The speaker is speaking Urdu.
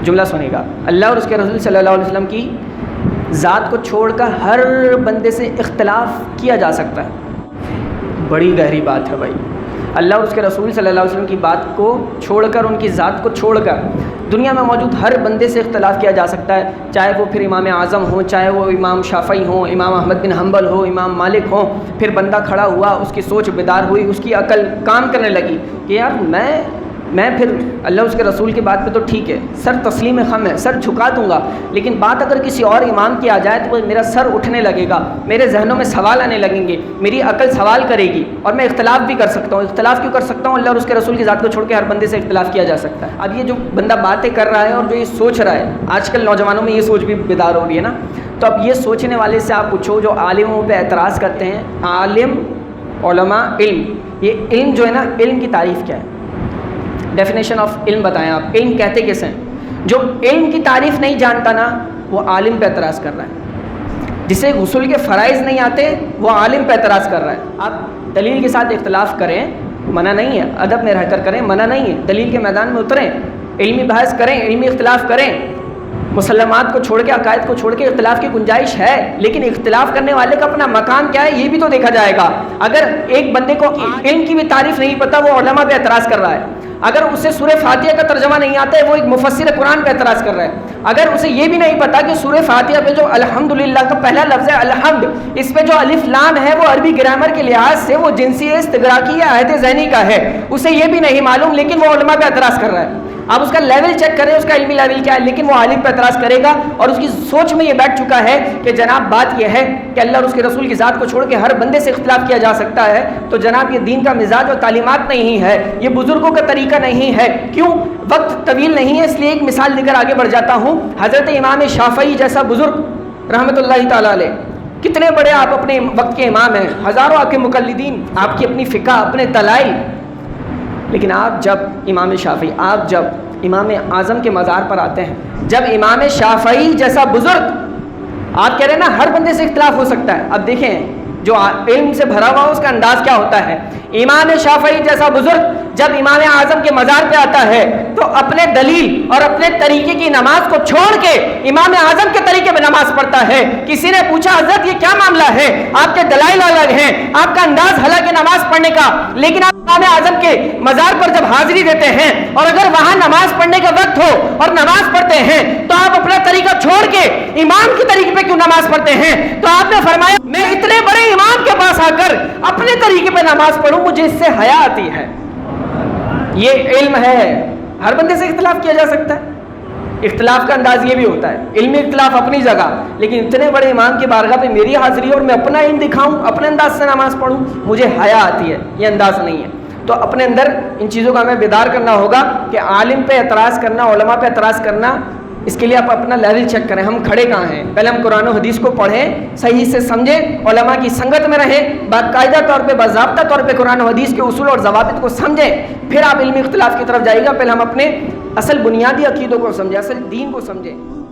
جملہ سنیں گا، اللہ اور اس کے رسول صلی اللہ علیہ وسلم کی ذات کو چھوڑ کر ہر بندے سے اختلاف کیا جا سکتا ہے۔ بڑی گہری بات ہے بھائی، اللہ اور اس کے رسول صلی اللہ علیہ وسلم کی بات کو چھوڑ کر، ان کی ذات کو چھوڑ کر دنیا میں موجود ہر بندے سے اختلاف کیا جا سکتا ہے، چاہے وہ پھر امام اعظم ہوں، چاہے وہ امام شافعی ہوں، امام احمد بن حنبل ہو، امام مالک ہوں۔ پھر بندہ کھڑا ہوا، اس کی سوچ بیدار ہوئی، اس کی عقل کام کرنے لگی کہ یار میں پھر اللہ اس کے رسول کی بات پہ تو ٹھیک ہے، سر تسلیم خم ہے، سر جھکا دوں گا، لیکن بات اگر کسی اور امام کی آ جائے تو میرا سر اٹھنے لگے گا، میرے ذہنوں میں سوال آنے لگیں گے، میری عقل سوال کرے گی، اور میں اختلاف بھی کر سکتا ہوں۔ اختلاف کیوں کر سکتا ہوں؟ اللہ اور اس کے رسول کی ذات کو چھوڑ کے ہر بندے سے اختلاف کیا جا سکتا ہے۔ اب یہ جو بندہ باتیں کر رہا ہے اور جو یہ سوچ رہا ہے، آج کل نوجوانوں میں یہ سوچ بھی بیدار ہو رہی ہے نا، تو اب یہ سوچنے والے سے آپ پوچھو جو عالموں پہ اعتراض کرتے ہیں، عالم، علماء، علم، یہ علم جو ہے نا، علم کی تعریف کیا ہے؟ ڈیفینیشن آف علم بتائیں آپ، علم کہتے کیسے ہیں؟ جو علم کی تعریف نہیں جانتا نا، وہ عالم پہ اعتراض کر رہا ہے۔ جسے غسل کے فرائض نہیں آتے، وہ عالم پہ اعتراض کر رہا ہے۔ آپ دلیل کے ساتھ اختلاف کریں، منع نہیں ہے، ادب میں رہ کر کریں، منع نہیں ہے، دلیل کے میدان میں اتریں، علمی بحث کریں، علمی اختلاف کریں، مسلمات کو چھوڑ کے، عقائد کو چھوڑ کے اختلاف کی گنجائش ہے، لیکن اختلاف کرنے والے کا اپنا مقام کیا ہے یہ بھی تو دیکھا جائے گا۔ اگر ایک بندے کو علم کی بھی تعریف نہیں پتہ، وہ علماء پہ اعتراض کر رہا ہے۔ اگر اسے سورہ فاتحہ کا ترجمہ نہیں آتا ہے، وہ ایک مفسر قرآن پہ اعتراض کر رہا ہے۔ اگر اسے یہ بھی نہیں پتا کہ سورہ فاتحہ پہ جو الحمدللہ کا پہلا لفظ ہے الحمد، اس پہ جو الف لام ہے وہ عربی گرامر کے لحاظ سے وہ جنسی استغراقی یا عہد ذہنی کا ہے، اسے یہ بھی نہیں معلوم، لیکن وہ علماء پہ اعتراض کر رہا ہے۔ آپ اس کا لیول چیک کریں، اس کا علمی لیول کیا ہے، لیکن وہ عالم پہ اعتراض کرے گا، اور اس کی سوچ میں یہ بیٹھ چکا ہے کہ جناب بات یہ ہے کہ اللہ اور اس کے رسول کی ذات کو چھوڑ کے ہر بندے سے اختلاف کیا جا سکتا ہے، تو جناب یہ دین کا مزاج اور تعلیمات نہیں ہے، یہ بزرگوں کا طریقہ نہیں ہے۔ کیوں؟ وقت طویل نہیں ہے، اس لیے ایک مثال لے کر آگے بڑھ جاتا ہوں۔ حضرت امام شافعی جیسا بزرگ رحمۃ اللہ تعالیٰ علیہ، کتنے بڑے آپ اپنے وقت کے امام ہیں، ہزاروں آپ کے مقلدین، آپ کی اپنی فقہ، اپنے دلائل، لیکن آپ جب امام شافعی، آپ جب امام اعظم کے مزار پر آتے ہیں، جب امام شافعی جیسا بزرگ، آپ کہہ رہے ہیں نا ہر بندے سے اختلاف ہو سکتا ہے، اب دیکھیں جو علم سے بھرا ہوا اس کا انداز کیا ہوتا ہے۔ امام شافعی جیسا بزرگ جب امام اعظم کے مزار پہ آتا ہے تو اپنے دلیل اور اپنے طریقے کی نماز کو چھوڑ کے امام اعظم کے طریقے پہ نماز پڑھتا ہے۔ کسی نے پوچھا حضرت یہ کیا معاملہ ہے، آپ کے دلائل الگ ہیں، آپ کا انداز حالانکہ نماز پڑھنے کا، لیکن آپ امام اعظم کے مزار پر جب حاضری دیتے ہیں اور اگر وہاں نماز پڑھنے کا وقت ہو اور نماز پڑھتے ہیں تو آپ اپنا طریقہ چھوڑ کے امام کے طریقے پہ کیوں نماز پڑھتے ہیں؟ تو آپ نے فرمایا میں اتنے بڑے امام کے پاس آ کر اپنے طریقے پہ نماز پڑھوں، مجھے اس سے حیا آتی ہے۔ یہ علم ہے، ہر بندے سے اختلاف کیا جا سکتا ہے۔ اختلاف کا انداز یہ بھی ہوتا ہے، علمی اختلاف اپنی جگہ، لیکن اتنے بڑے امام کی بارگاہ پہ میری حاضری اور میں اپنا علم دکھاؤں، اپنے انداز سے نماز پڑھوں، مجھے حیا آتی ہے، یہ انداز نہیں ہے۔ تو اپنے اندر ان چیزوں کا ہمیں بیدار کرنا ہوگا کہ عالم پہ اعتراض کرنا، علماء پہ اعتراض کرنا، اس کے لیے آپ اپنا لیول چیک کریں، ہم کھڑے کہاں ہیں۔ پہلے ہم قرآن و حدیث کو پڑھیں، صحیح سے سمجھیں، علماء کی سنگت میں رہیں، باقاعدہ طور پہ باضابطہ طور پہ قرآن و حدیث کے اصول اور ضوابط کو سمجھیں، پھر آپ علمی اختلاف کی طرف جائیے گا۔ پہلے ہم اپنے اصل بنیادی عقیدوں کو سمجھیں، اصل دین کو سمجھیں۔